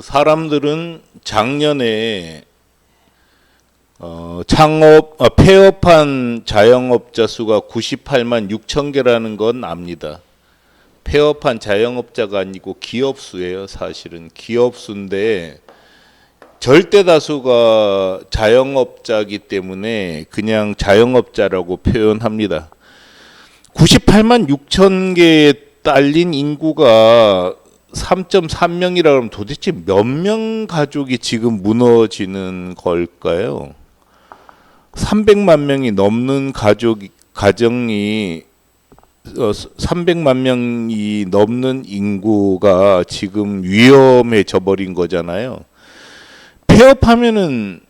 사람들은 작년에 폐업한 자영업자 수가 98만 6천 개라는 건 압니다. 폐업한 자영업자가 아니고 기업수예요. 사실은 기업수인데 절대 다수가 자영업자이기 때문에 그냥 자영업자라고 표현합니다. 98만 6천 개에 딸린 인구가 3.3명이라 그러면 도대체 몇 명 가족이 지금 무너지는 걸까요? 300만 명이 넘는 가정이 300만 명이 넘는 인구가 지금 위험해져 버린 거잖아요. 폐업하면은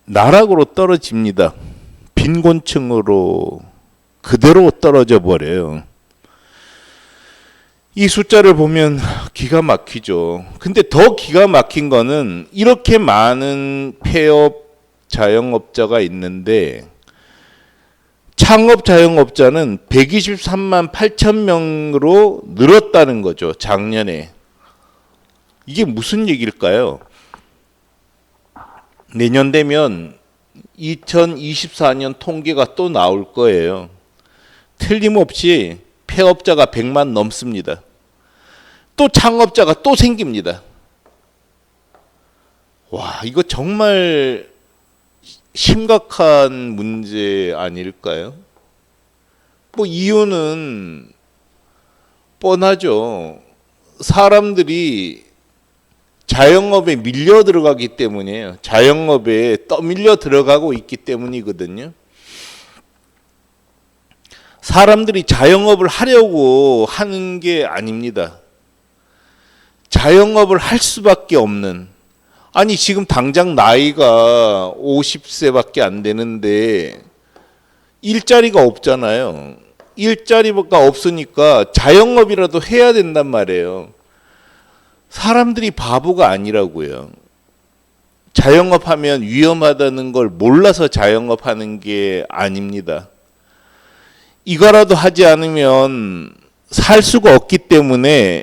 나락으로 떨어집니다. 빈곤층으로 그대로 떨어져 버려요. 이 숫자를 보면 기가 막히죠. 근데 더 기가 막힌 거는 이렇게 많은 폐업 자영업자가 있는데 창업 자영업자는 123만 8천 명으로 늘었다는 거죠. 작년에. 이게 무슨 얘기일까요? 내년 되면 2024년 통계가 또 나올 거예요. 틀림없이 폐업자가 100만 넘습니다. 또 창업자가 또 생깁니다. 와, 이거 정말 심각한 문제 아닐까요? 뭐 이유는 뻔하죠. 사람들이 자영업에 밀려 들어가기 때문이에요. 자영업에 떠밀려 들어가고 있기 때문이거든요. 사람들이 자영업을 하려고 하는 게 아닙니다. 자영업을 할 수밖에 없는, 아니 지금 당장 나이가 50세밖에 안 되는데 일자리가 없잖아요. 일자리가 없으니까 자영업이라도 해야 된단 말이에요. 사람들이 바보가 아니라고요. 자영업하면 위험하다는 걸 몰라서 자영업하는 게 아닙니다. 이거라도 하지 않으면 살 수가 없기 때문에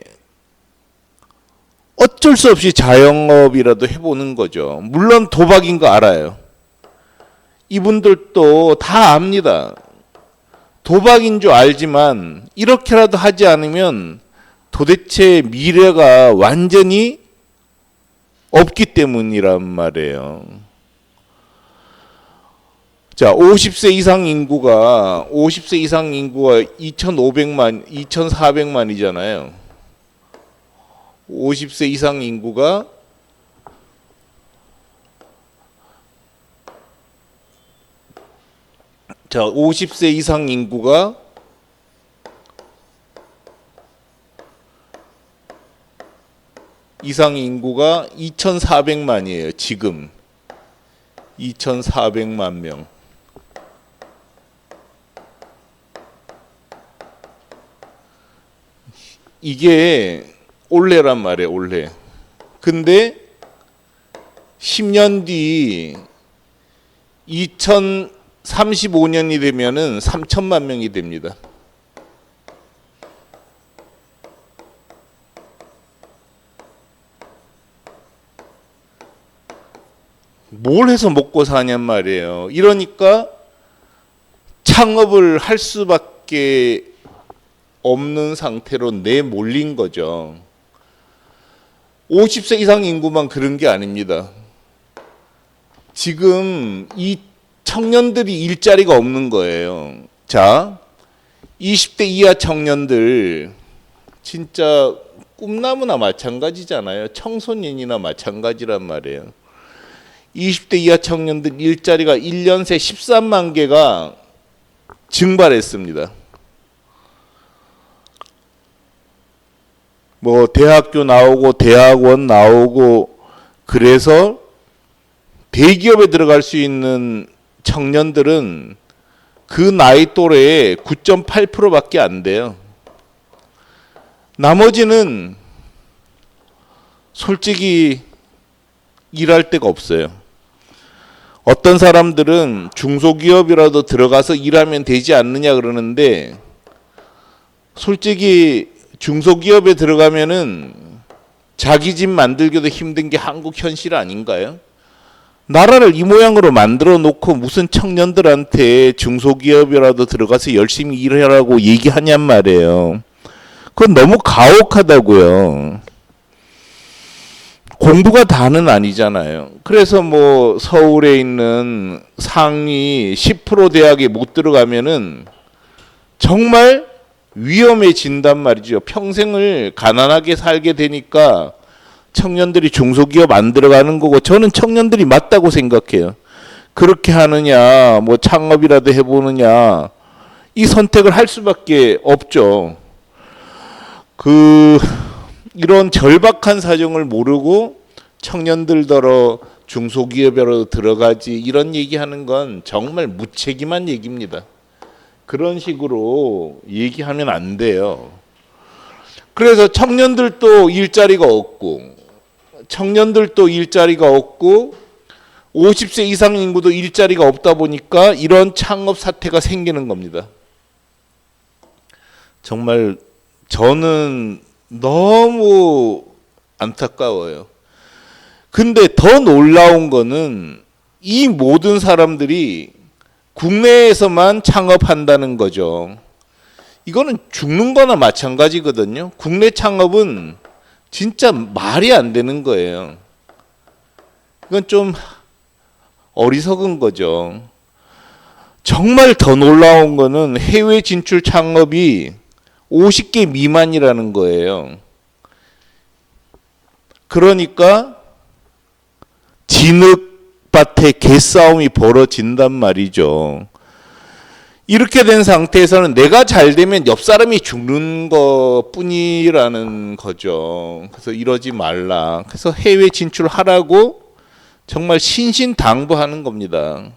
어쩔 수 없이 자영업이라도 해보는 거죠. 물론 도박인 거 알아요. 이분들도 다 압니다. 도박인 줄 알지만 이렇게라도 하지 않으면 도대체 미래가 완전히 없기 때문이란 말이에요. 자, 50세 이상 인구가 2,500만, 2,400만이잖아요. 50세 이상 인구가 자, 50세 이상 인구가 이상 인구가 2,400만이에요. 지금 2,400만 명. 이게 올해란 말이에요. 올해. 근데 10년 뒤 2035년이 되면은 3천만 명이 됩니다. 뭘 해서 먹고 사냔 말이에요. 이러니까 창업을 할 수밖에 없는 상태로 내몰린 거죠. 50세 이상 인구만 그런 게 아닙니다. 지금 이 청년들이 일자리가 없는 거예요. 자, 20대 이하 청년들 진짜 꿈나무나 마찬가지잖아요. 청소년이나 마찬가지란 말이에요. 20대 이하 청년들 일자리가 1년 새 13만 개가 증발했습니다. 뭐 대학교 나오고 대학원 나오고 그래서 대기업에 들어갈 수 있는 청년들은 그 나이 또래의 9.8%밖에 안 돼요. 나머지는 솔직히 일할 데가 없어요. 어떤 사람들은 중소기업이라도 들어가서 일하면 되지 않느냐 그러는데 솔직히 중소기업에 들어가면은 자기 집 만들기도 힘든 게 한국 현실 아닌가요? 나라를 이 모양으로 만들어 놓고 무슨 청년들한테 중소기업이라도 들어가서 열심히 일하라고 얘기하냔 말이에요. 그건 너무 가혹하다고요. 공부가 다는 아니잖아요. 그래서 뭐 서울에 있는 상위 10% 대학에 못 들어가면은 정말 위험해진단 말이죠. 평생을 가난하게 살게 되니까 청년들이 중소기업 안 들어가는 거고, 저는 청년들이 맞다고 생각해요. 그렇게 하느냐, 뭐 창업이라도 해보느냐, 이 선택을 할 수밖에 없죠. 이런 절박한 사정을 모르고 청년들더러 중소기업으로 들어가지, 이런 얘기하는 건 정말 무책임한 얘기입니다. 그런 식으로 얘기하면 안 돼요. 그래서 청년들도 일자리가 없고 50세 이상 인구도 일자리가 없다 보니까 이런 창업 사태가 생기는 겁니다. 정말 저는 너무 안타까워요. 근데 더 놀라운 거는 이 모든 사람들이 국내에서만 창업한다는 거죠. 이거는 죽는 거나 마찬가지거든요. 국내 창업은 진짜 말이 안 되는 거예요. 이건 좀 어리석은 거죠. 정말 더 놀라운 거는 해외 진출 창업이 50개 미만이라는 거예요. 그러니까 진흙밭에 개싸움이 벌어진단 말이죠. 이렇게 된 상태에서는 내가 잘 되면 옆 사람이 죽는 것 뿐이라는 거죠. 그래서 이러지 말라. 그래서 해외 진출하라고 정말 신신당부하는 겁니다.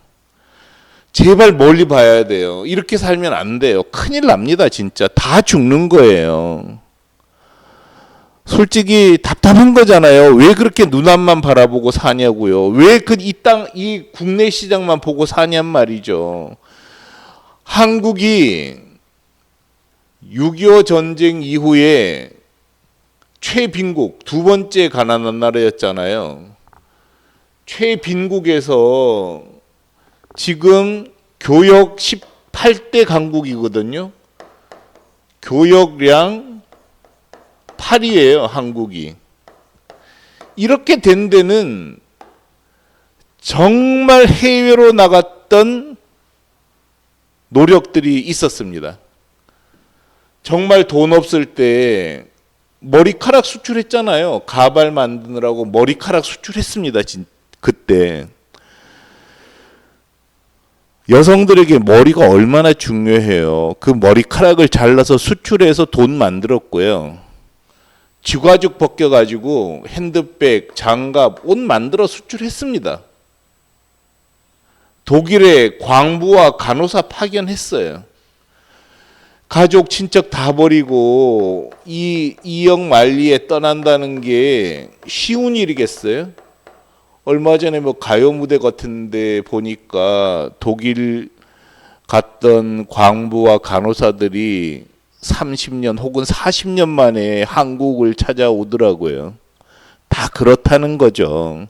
제발 멀리 봐야 돼요. 이렇게 살면 안 돼요. 큰일 납니다, 진짜. 다 죽는 거예요. 솔직히 답답한 거잖아요. 왜 그렇게 눈앞만 바라보고 사냐고요. 왜 이 국내 시장만 보고 사냔 말이죠. 한국이 6.25 전쟁 이후에 최빈국, 두 번째 가난한 나라였잖아요. 최빈국에서 지금 교역 18대 강국이거든요. 교역량 8위예요, 한국이. 이렇게 된 데는 정말 해외로 나갔던 노력들이 있었습니다. 정말 돈 없을 때 머리카락 수출했잖아요. 가발 만드느라고 머리카락 수출했습니다. 그때. 여성들에게 머리가 얼마나 중요해요. 그 머리카락을 잘라서 수출해서 돈 만들었고요. 쥐가죽 벗겨가지고 핸드백, 장갑, 옷 만들어 수출했습니다. 독일에 광부와 간호사 파견했어요. 가족 친척 다 버리고 이역 만리에 떠난다는 게 쉬운 일이겠어요? 얼마 전에 뭐 가요 무대 같은데 보니까 독일 갔던 광부와 간호사들이 30년 혹은 40년 만에 한국을 찾아오더라고요. 다 그렇다는 거죠.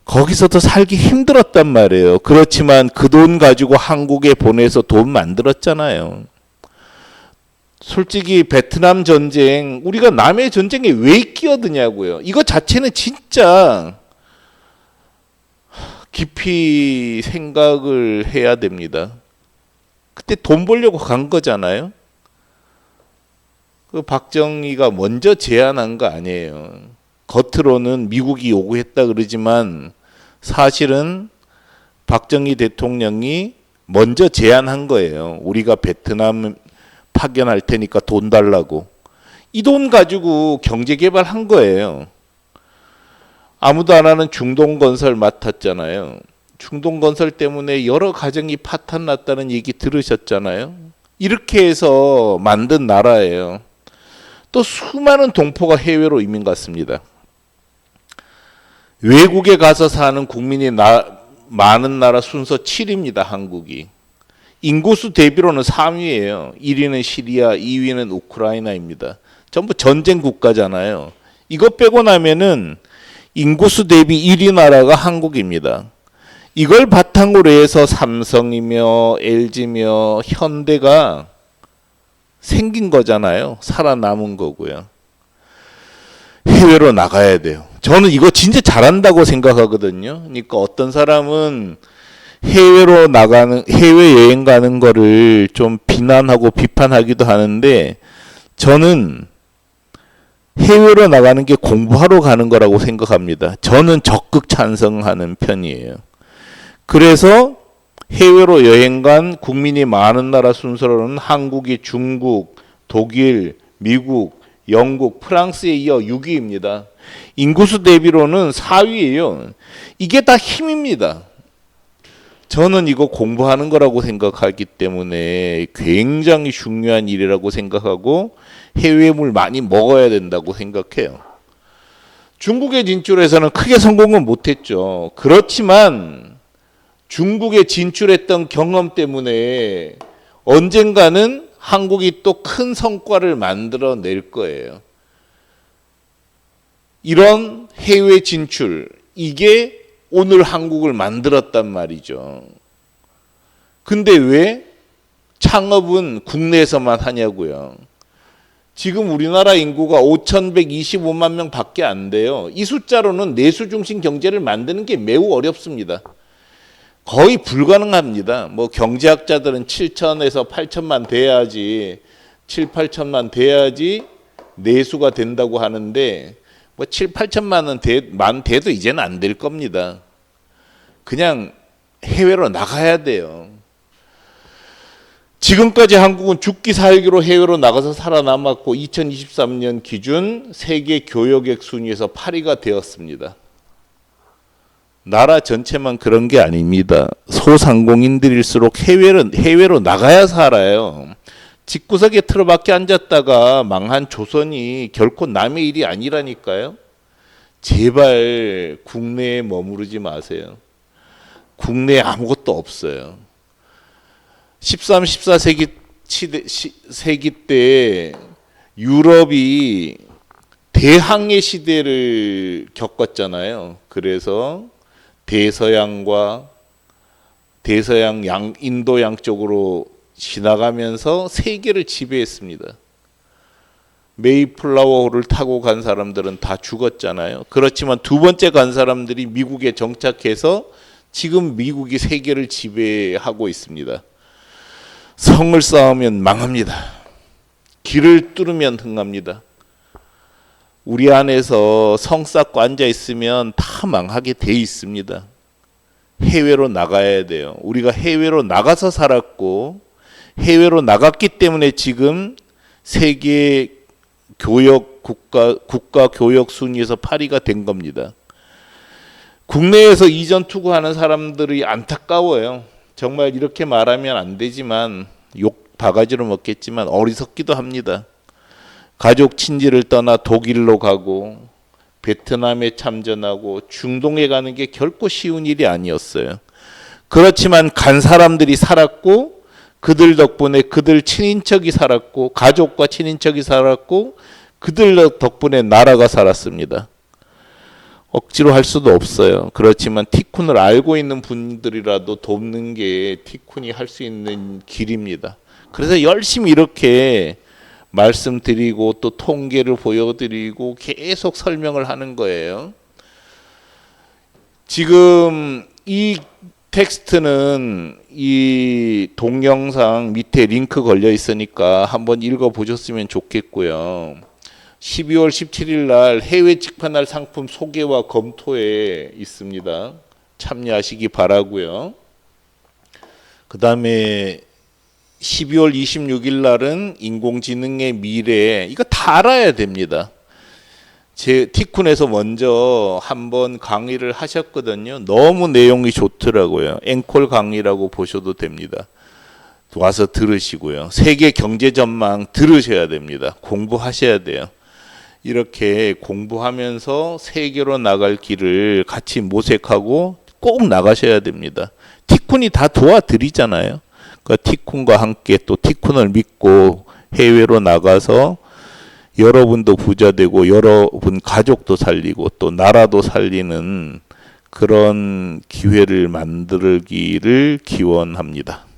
거기서도 살기 힘들었단 말이에요. 그렇지만 그 돈 가지고 한국에 보내서 돈 만들었잖아요. 솔직히 베트남 전쟁, 우리가 남의 전쟁에 왜 끼어드냐고요. 이거 자체는 진짜 깊이 생각을 해야 됩니다. 그때 돈 벌려고 간 거잖아요. 그 박정희가 먼저 제안한 거 아니에요. 겉으로는 미국이 요구했다 그러지만 사실은 박정희 대통령이 먼저 제안한 거예요. 우리가 베트남 파견할 테니까 돈 달라고. 이 돈 가지고 경제 개발한 거예요. 아무도 안 하는 중동건설 맡았잖아요. 중동건설 때문에 여러 가정이 파탄 났다는 얘기 들으셨잖아요. 이렇게 해서 만든 나라예요. 또 수많은 동포가 해외로 이민 갔습니다. 외국에 가서 사는 국민이 많은 나라 순서 7위입니다. 한국이. 인구수 대비로는 3위예요. 1위는 시리아, 2위는 우크라이나입니다. 전부 전쟁 국가잖아요. 이거 빼고 나면은 인구수 대비 1위 나라가 한국입니다. 이걸 바탕으로 해서 삼성이며 LG며 현대가 생긴 거잖아요. 살아남은 거고요. 해외로 나가야 돼요. 저는 이거 진짜 잘한다고 생각하거든요. 그러니까 어떤 사람은 해외로 나가는, 해외여행 가는 거를 좀 비난하고 비판하기도 하는데, 저는 해외로 나가는 게 공부하러 가는 거라고 생각합니다. 저는 적극 찬성하는 편이에요. 그래서 해외로 여행 간 국민이 많은 나라 순서로는 한국이 중국, 독일, 미국, 영국, 프랑스에 이어 6위입니다. 인구수 대비로는 4위예요. 이게 다 힘입니다. 저는 이거 공부하는 거라고 생각하기 때문에 굉장히 중요한 일이라고 생각하고 해외물 많이 먹어야 된다고 생각해요. 중국에 진출해서는 크게 성공은 못했죠. 그렇지만 중국에 진출했던 경험 때문에 언젠가는 한국이 또 큰 성과를 만들어낼 거예요. 이런 해외 진출, 이게 오늘 한국을 만들었단 말이죠. 근데 왜 창업은 국내에서만 하냐고요. 지금 우리나라 인구가 5,125만 명 밖에 안 돼요. 이 숫자로는 내수 중심 경제를 만드는 게 매우 어렵습니다. 거의 불가능합니다. 뭐 경제학자들은 7천에서 8천만 돼야지, 7, 8천만 돼야지 내수가 된다고 하는데, 뭐 7, 8천만 돼도 이제는 안 될 겁니다. 그냥 해외로 나가야 돼요. 지금까지 한국은 죽기 살기로 해외로 나가서 살아남았고 2023년 기준 세계 교역액 순위에서 8위가 되었습니다. 나라 전체만 그런 게 아닙니다. 소상공인들일수록 해외로 나가야 살아요. 집구석에 틀어박혀 앉았다가 망한 조선이 결코 남의 일이 아니라니까요. 제발 국내에 머무르지 마세요. 국내에 아무것도 없어요. 13, 14세기 세기 때 유럽이 대항해 시대를 겪었잖아요. 그래서 대서양 인도 양쪽으로 지나가면서 세계를 지배했습니다. 메이플라워호를 타고 간 사람들은 다 죽었잖아요. 그렇지만 두 번째 간 사람들이 미국에 정착해서 지금 미국이 세계를 지배하고 있습니다. 성을 쌓으면 망합니다. 길을 뚫으면 흥합니다. 우리 안에서 성 쌓고 앉아 있으면 다 망하게 돼 있습니다. 해외로 나가야 돼요. 우리가 해외로 나가서 살았고 해외로 나갔기 때문에 지금 세계 국가 교역 순위에서 8위가 된 겁니다. 국내에서 이전 투구하는 사람들이 안타까워요. 정말 이렇게 말하면 안 되지만 욕 바가지로 먹겠지만 어리석기도 합니다. 가족 친지를 떠나 독일로 가고 베트남에 참전하고 중동에 가는 게 결코 쉬운 일이 아니었어요. 그렇지만 간 사람들이 살았고 그들 덕분에 그들 친인척이 살았고 가족과 친인척이 살았고 그들 덕분에 나라가 살았습니다. 억지로 할 수도 없어요. 그렇지만 티쿤을 알고 있는 분들이라도 돕는 게 티쿤이 할 수 있는 길입니다. 그래서 열심히 이렇게 말씀드리고 또 통계를 보여드리고 계속 설명을 하는 거예요. 지금 이 텍스트는 이 동영상 밑에 링크 걸려 있으니까 한번 읽어보셨으면 좋겠고요. 12월 17일 날 해외 직판할 상품 소개와 검토에 있습니다. 참여하시기 바라고요. 그 다음에 12월 26일 날은 인공지능의 미래, 이거 다 알아야 됩니다. 제 티쿤에서 먼저 한번 강의를 하셨거든요. 너무 내용이 좋더라고요. 앵콜 강의라고 보셔도 됩니다. 와서 들으시고요. 세계 경제 전망 들으셔야 됩니다. 공부하셔야 돼요. 이렇게 공부하면서 세계로 나갈 길을 같이 모색하고 꼭 나가셔야 됩니다. 티쿤이 다 도와드리잖아요. 그 티쿤과 함께 또 티쿤을 믿고 해외로 나가서 여러분도 부자 되고 여러분 가족도 살리고 또 나라도 살리는 그런 기회를 만들기를 기원합니다.